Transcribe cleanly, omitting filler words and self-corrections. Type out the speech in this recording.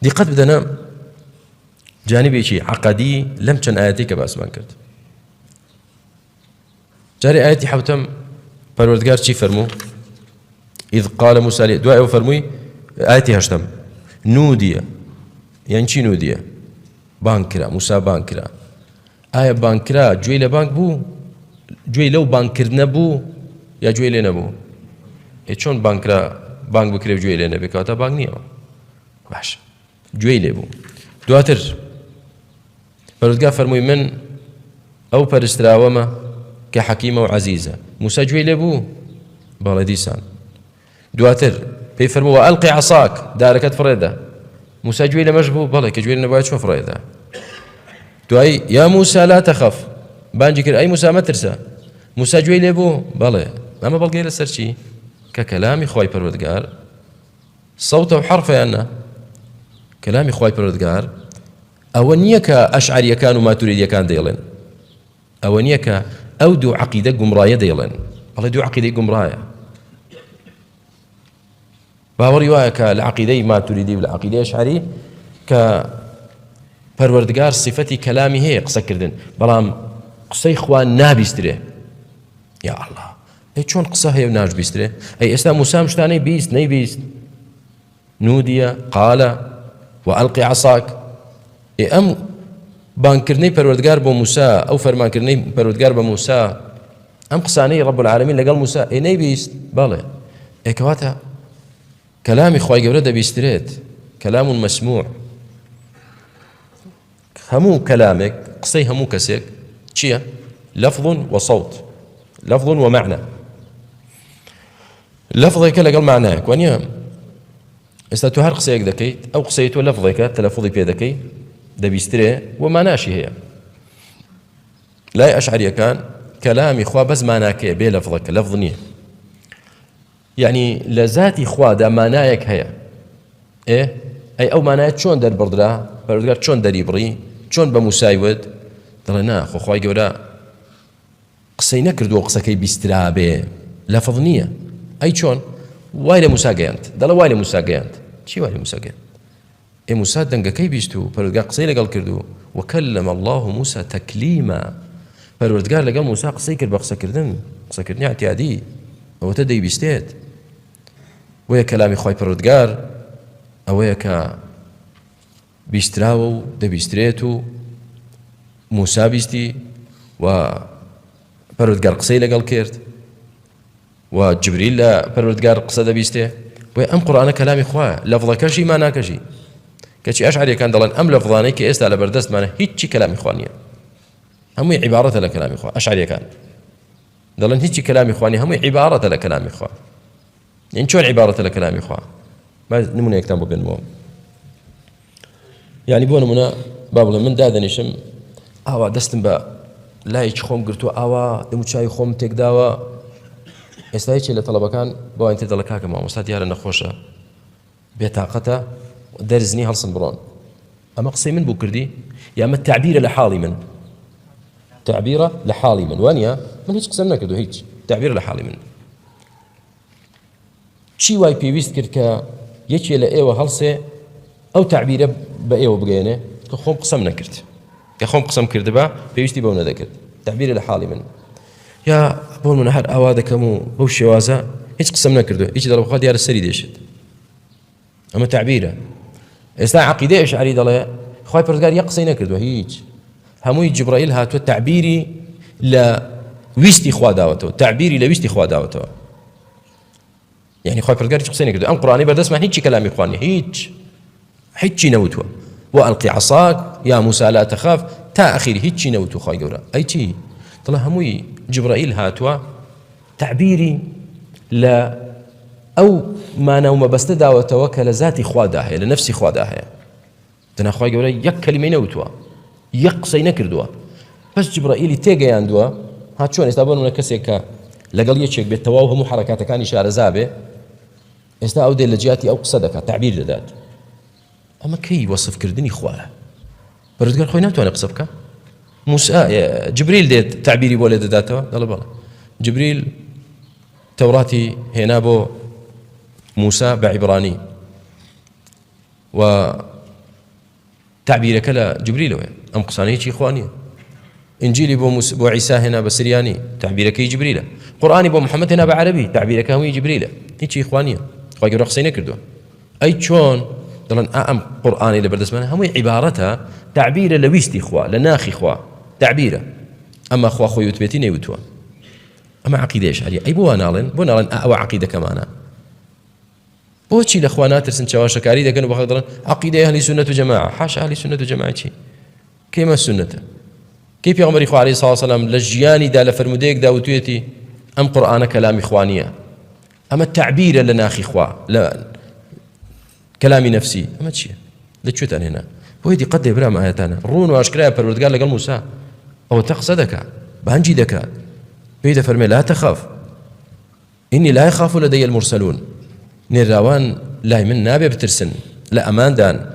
دقت بدنا جانبي شيء عقدي لم تن آياتي كباس ما كرت جاري آياتي حوتم پروردگار چی فرمو إذ قال موسى دعاء فرموي آياتي هشتم نودية يعني چی نودية بانكرا موسى بانكرا آية بانكرا جوي لبانك بو جوي لو بانكر نبو يا جوي لنبو چون بانكرا بانك بكري جوي لنبي كاتا بانك نيا باش جوي لبو دواتر پروردگار فرموي من أو پرستراوما كحكيمة وعزيزة موسى جوي لبو بالا ديسان دواتر في فرمو وألقي عصاك داركت فريدة موسى جوي لمجبو بالا كجوي لنبوات شو فريدة دواي يا موسى لا تخف بانجي كر أي موسى ما ترسى موسى جوي لبو بالا أما بلقي لسرشي ككلامي خواي پروردگار صوته وحرفه أنا كلامي خواي پروردگار أونيك أشعري كانوا ما تريد يكان ديلين أونيك أو دو عقيدة قمراية ديلين الله دو عقيدة قمراية باوري وايك العقيدة ما تريدي بالعقيدة أشعري ك پروردگار صفتي كلامي هي قصة كردن بلام قصة إخوان نابيستره يا الله أي شون قصة هي ناج بيستره أي إسلام موسى مشتاني بيست ني بيست نودية قال وألقي عصاك أي أم بانكرني پروردگار بو موسى أو فرمانكرني پروردگار بو موسى أم قصاني رب العالمين لقال موسى أي ني بيست بالي أي كواتا كلامي خواهي قبرده بيستريت كلام مسموع همو كلامك قصي همو كسيك چيا لفظ وصوت لفظ ومعنى لفظك لقال معناك وانيا استاتو هر قصيك دكي أو قصيتو لفظك تلفظي بيدكي ده بيستري ومعناشي هي لا أشعري كان كلامي خوا بس معناك بي لفظك لفظني يعني لذاتي خوا ده معناك هي إيه أي أو معناك شون در بردرا بردرا شون در يبري شون بمسايود دلنا خو خواي جورا قصي نكردو قصكي بيسترا بي لفظنية أي شون وايل مساقيانت دلا وايل مساقيانت شي وايل مساقيانت إيه موسى دنگكي بيستو پروردگار قصي لقال كردو وكلم الله موسى تكليما پروردگار لقال موسى قصي كرد بقصة كردن قصة كردني اعتيادي هو تدي بيستيت ويا كلامي خواي پروردگار اويا كا بيستراو ده بيستريتو موسى بيستي و پروردگار قصي لقال كرد وجبريل لا پروردگار قصة ده بيستي ويا ام قرآن كلامي خوا لفظك شي ما ناكشي كشي أشعري كان دلان أم لفظاني كإست على بردست معنا هيتشي كلام إخوانية هم عبارة لكلام إخوان أشعري كان دلان هيتشي كلام إخواني هم عبارة لكلام إخوان يعني شو العبارة لكلام إخوان ما نمونا يكتبوا بينهم يعني بونا منا بابلا من دادني شم أوا دستن با لا يشخوم قرتوا أوا دموشاي خوم تكداوا استايتشي لطلبة كان بوا أنت دلكاك ما مستعد يارا نخوشة بطاقته درزني هلسن برون أما قصي من بوكردي يا أما التعبير لحالي من تعبير لحالي من وانيا من هيك قسمنا كدو هيك تعبير لحالي من شي واي بي ويست كركا يجي لأيوة هلسة أو تعبير بأيوة بقينه كخوم قسمنا كرت كخوم قسم كرت با بيوستي بونا ذكر تعبير لحالي من يا بول من هر أواده كمو بوش شوازة هيك قسمنا كردو يجي ضرب خالد يار السري ديشت أما تعبيره إستا عقيدة أشعري دلها خواي پروردگار يقصي نكردو هيج هموي جبرائيل هاتو تعبيري لا ويستي خوا داوتو تعبيري لا ويستي خوا داوتو يعني خواي پروردگار يقصي نكردو أم قرآني بردس ما هيج كلامي إخواني هيج نوتو وألقي عصاك يا موسى لا تخاف تا أخير هيج نوتو خواي قورا أي شي طلع هموي جبرائيل هاتوا تعبيري لا أو ما نوم بس تدا وتوكل ذاتي خوادها لنفسي خوادها دنا خوي يقول يك كلمه نوتوا يقصي نكردوا بس جبرائيل تيجي عندوا هات شلون يستقبلون من كسيكا لقال يشيك بالتواو هم حركات كان إشارة زابه استاود لجياتي أو قصدك تعبير لذات أما كي وصف كردني خواه برد قال خوي ناتو أنا قصفك موسى جبريل ديت تعبيري بولد ذاته قال بلا جبريل توراتي هنا بو موسى بعبراني و تعبيرك لا جبريل أم قصاني شي إخوانية إنجيلي بو عيسى هنا بسرياني تعبيرك جبريل قرآني بو محمد هنا بعربي تعبيرك هو جبريل هيك إخوانية خواجي رخصينا كردوا أي شون دلن أم قرآني لبردس منها هم عبارتها تعبير لويستي إخوة لناخي إخوة تعبيره أما أخوة خوي وتبيتين يوتوا أما عقيدة إشعرية أي بو نالن أو عقيدة كمانا بوشي الأخوانات ترسن شواشة كاريدة كانوا بخدرا عقيدة أهل سنة وجماعة حاش أهل سنة وجماعة شي كيما السنة كيف يا عمر إخوة عليه الصلاة والسلام لجياني دا لفرموديك دا وتويتي أم قرآن كلام إخوانية أما التعبير لنا أخي إخوة لا كلامي نفسي أما تشي لتشوت أنا هنا ويدي قد إبراهيم آياتنا رون وأشكرها فالوردقال لقال موسى أو تقصدك بانجي دكا بيدا فرمي لا تخاف إني لا يخاف لدي المرسلون نيراوان لا من نابي بترسن لا أمان دان